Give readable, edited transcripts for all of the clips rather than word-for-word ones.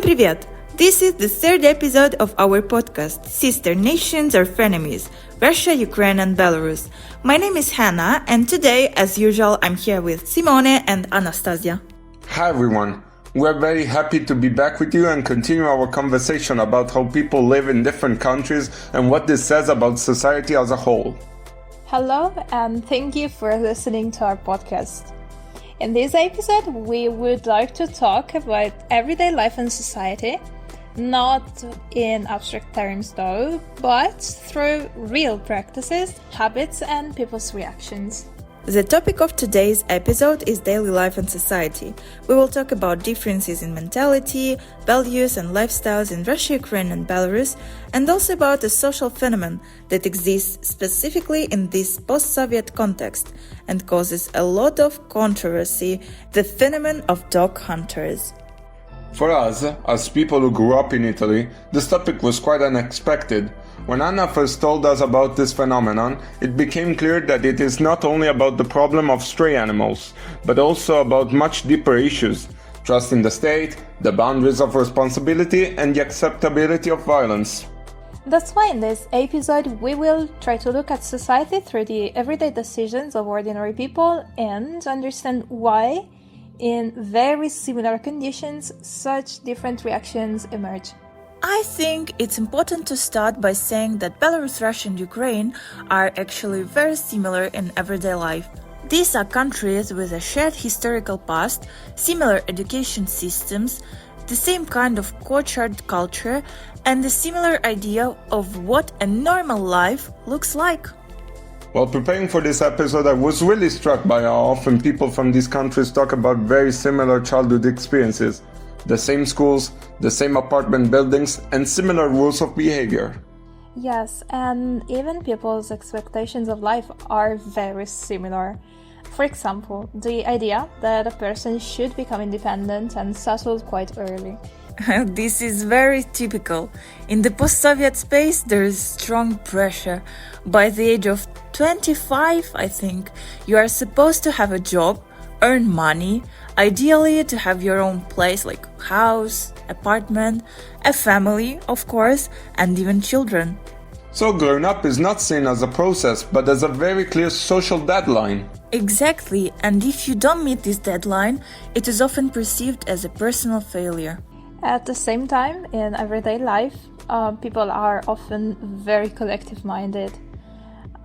Привет! This is the third episode of our podcast, Sister Nations or Frenemies, Russia, Ukraine and Belarus. My name is Hannah and today, as usual, I'm here with Simone and Anastasia. Hi everyone! We're very happy to be back with you and continue our conversation about how people live in different countries and what this says about society as a whole. Hello and thank you for listening to our podcast. In this episode, we would like to talk about everyday life in society, not in abstract terms though, but through real practices, habits and people's reactions. The topic of today's episode is daily life and society. We will talk about differences in mentality, values and lifestyles in Russia, Ukraine and Belarus, and also about a social phenomenon that exists specifically in this post-Soviet context and causes a lot of controversy, the phenomenon of dog hunters. For us, as people who grew up in Italy, this topic was quite unexpected. When Anna first told us about this phenomenon, it became clear that it is not only about the problem of stray animals, but also about much deeper issues: trust in the state, the boundaries of responsibility, and the acceptability of violence. That's why in this episode we will try to look at society through the everyday decisions of ordinary people and understand why, in very similar conditions, such different reactions emerge. I think it's important to start by saying that Belarus, Russia and Ukraine are actually very similar in everyday life. These are countries with a shared historical past, similar education systems, the same kind of cultured culture, and a similar idea of what a normal life looks like. While preparing for this episode, I was really struck by how often people from these countries talk about very similar childhood experiences. The same schools, the same apartment buildings, and similar rules of behavior. Yes, and even people's expectations of life are very similar. For example, the idea that a person should become independent and settled quite early. This is very typical. In the post-Soviet space, there is strong pressure. By the age of 25, I think, you are supposed to have a job, earn money, ideally to have your own place like house, apartment, a family, of course, and even children. So growing up is not seen as a process, but as a very clear social deadline. Exactly, and if you don't meet this deadline, it is often perceived as a personal failure. At the same time, in everyday life, people are often very collective-minded.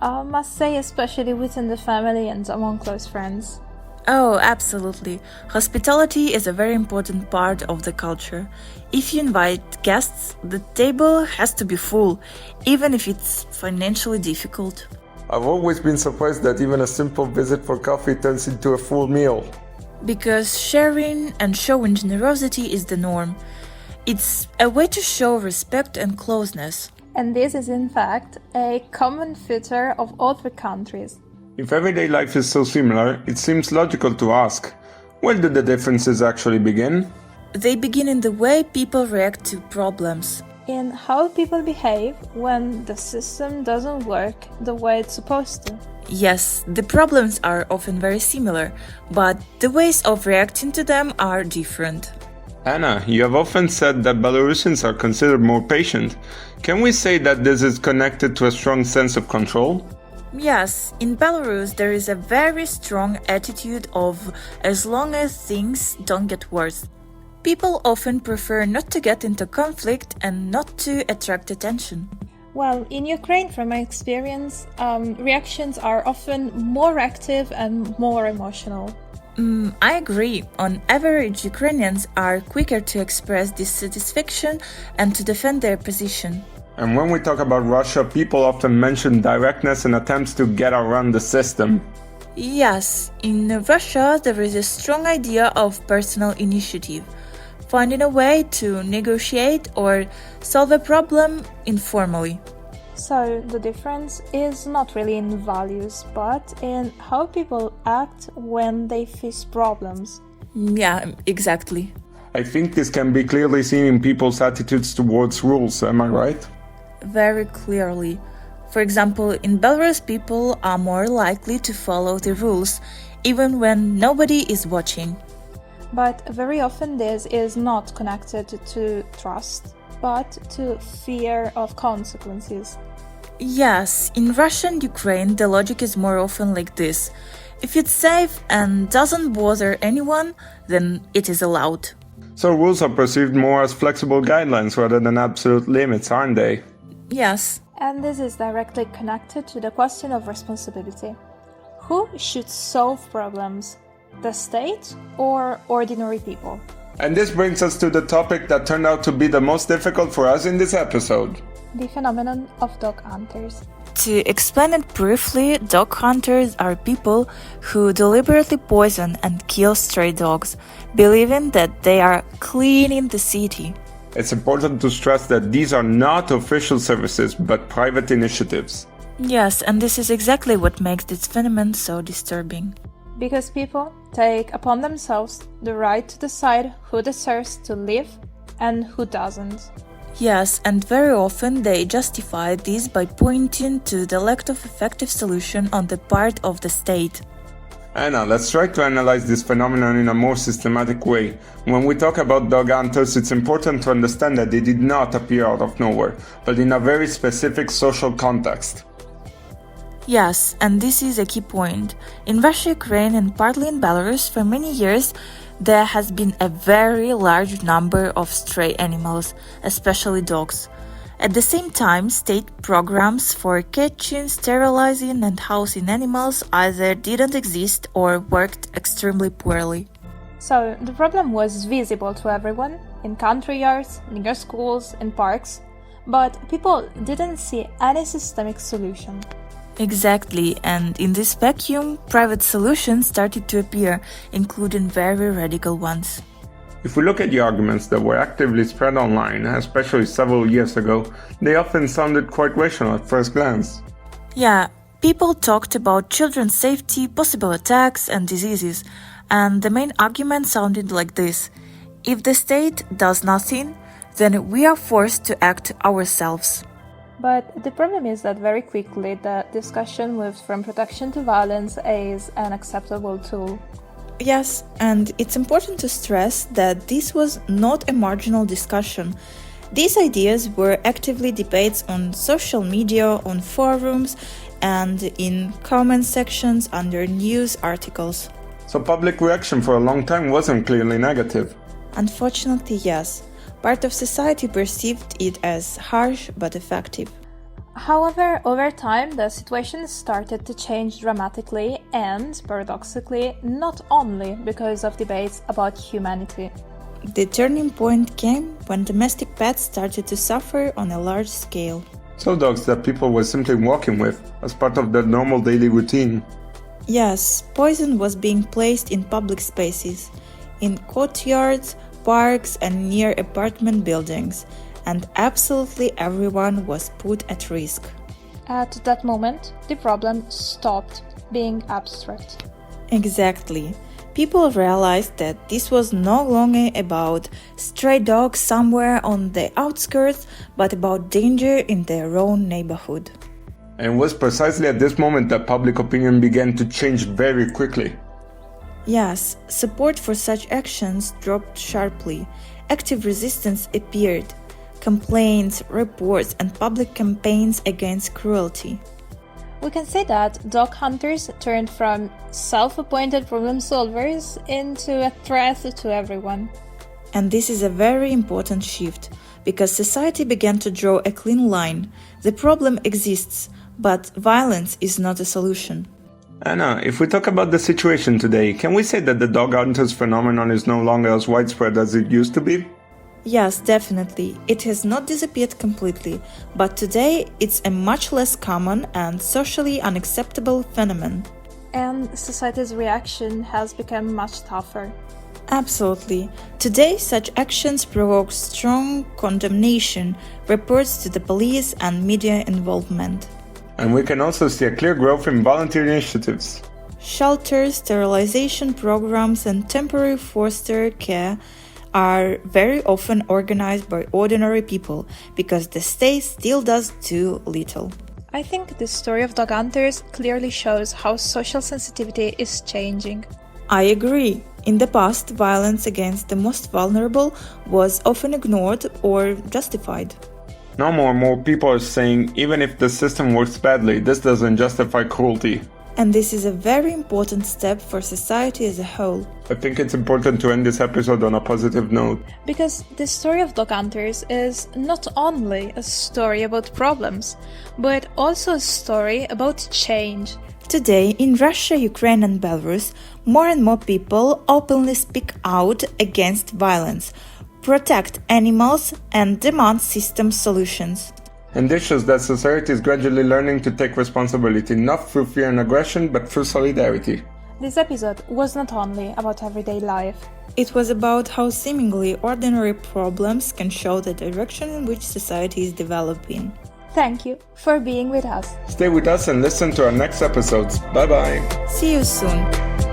I must say, especially within the family and among close friends. Oh, absolutely. Hospitality is a very important part of the culture. If you invite guests, the table has to be full, even if it's financially difficult. I've always been surprised that even a simple visit for coffee turns into a full meal. Because sharing and showing generosity is the norm. It's a way to show respect and closeness. And this is in fact a common feature of all three countries. If everyday life is so similar, it seems logical to ask, where do the differences actually begin? They begin in the way people react to problems. In how people behave when the system doesn't work the way it's supposed to. Yes, the problems are often very similar, but the ways of reacting to them are different. Anna, you have often said that Belarusians are considered more patient. Can we say that this is connected to a strong sense of control? Yes, in Belarus there is a very strong attitude of as long as things don't get worse. People often prefer not to get into conflict and not to attract attention. Well, in Ukraine, from my experience, reactions are often more active and more emotional. I agree. On average, Ukrainians are quicker to express dissatisfaction and to defend their position. And when we talk about Russia, people often mention directness and attempts to get around the system. Yes, in Russia there is a strong idea of personal initiative, finding a way to negotiate or solve a problem informally. So the difference is not really in values, but in how people act when they face problems. Yeah, exactly. I think this can be clearly seen in people's attitudes towards rules, am I right? Very clearly. For example, in Belarus, people are more likely to follow the rules, even when nobody is watching. But very often this is not connected to trust, but to fear of consequences. Yes, in Russia and Ukraine, the logic is more often like this. If it's safe and doesn't bother anyone, then it is allowed. So rules are perceived more as flexible guidelines rather than absolute limits, aren't they? Yes. And this is directly connected to the question of responsibility. Who should solve problems? The state or ordinary people? And this brings us to the topic that turned out to be the most difficult for us in this episode. The phenomenon of dog hunters. To explain it briefly, dog hunters are people who deliberately poison and kill stray dogs, believing that they are cleaning the city. It's important to stress that these are not official services, but private initiatives. Yes, and this is exactly what makes this phenomenon so disturbing. Because people take upon themselves the right to decide who deserves to live and who doesn't. Yes, and very often they justify this by pointing to the lack of effective solution on the part of the state. Anna, let's try to analyze this phenomenon in a more systematic way. When we talk about dog hunters, it's important to understand that they did not appear out of nowhere, but in a very specific social context. Yes, and this is a key point. In Russia, Ukraine, and partly in Belarus, for many years, there has been a very large number of stray animals, especially dogs. At the same time, state programs for catching, sterilizing, and housing animals either didn't exist or worked extremely poorly. So the problem was visible to everyone, in country yards, near schools, in parks, but people didn't see any systemic solution. Exactly, and in this vacuum, private solutions started to appear, including very radical ones. If we look at the arguments that were actively spread online, especially several years ago, they often sounded quite rational at first glance. Yeah, people talked about children's safety, possible attacks, and diseases, and the main argument sounded like this: if the state does nothing, then we are forced to act ourselves. But the problem is that very quickly the discussion moved from protection to violence as an acceptable tool. Yes, and it's important to stress that this was not a marginal discussion. These ideas were actively debates on social media, on forums, and in comment sections under news articles. So public reaction for a long time wasn't clearly negative. Unfortunately, yes. Part of society perceived it as harsh but effective. However, over time, the situation started to change dramatically and, paradoxically, not only because of debates about humanity. The turning point came when domestic pets started to suffer on a large scale. So dogs that people were simply walking with, as part of their normal daily routine. Yes, poison was being placed in public spaces, in courtyards, parks, and near apartment buildings, and absolutely everyone was put at risk. At that moment, the problem stopped being abstract. Exactly. People realized that this was no longer about stray dogs somewhere on the outskirts, but about danger in their own neighborhood. And it was precisely at this moment that public opinion began to change very quickly. Yes, support for such actions dropped sharply. Active resistance appeared. Complaints, reports, and public campaigns against cruelty. We can say that dog hunters turned from self-appointed problem solvers into a threat to everyone. And this is a very important shift, because society began to draw a clean line. The problem exists, but violence is not a solution. Anna, if we talk about the situation today, can we say that the dog hunters phenomenon is no longer as widespread as it used to be? Yes, definitely. It has not disappeared completely, but today it's a much less common and socially unacceptable phenomenon. And society's reaction has become much tougher. Absolutely. Today, such actions provoke strong condemnation, reports to the police, and media involvement. And we can also see a clear growth in volunteer initiatives. Shelters, sterilization programs, and temporary foster care are very often organized by ordinary people because the state still does too little. I think the story of dog hunters clearly shows how social sensitivity is changing. I agree. In the past, violence against the most vulnerable was often ignored or justified. Now more and more people are saying even if the system works badly, this doesn't justify cruelty. And this is a very important step for society as a whole. I think it's important to end this episode on a positive note. Because the story of Dog Hunters is not only a story about problems, but also a story about change. Today, in Russia, Ukraine and Belarus, more and more people openly speak out against violence, protect animals and demand system solutions. And this shows that society is gradually learning to take responsibility, not through fear and aggression, but through solidarity. This episode was not only about everyday life. It was about how seemingly ordinary problems can show the direction in which society is developing. Thank you for being with us. Stay with us and listen to our next episodes. Bye bye. See you soon.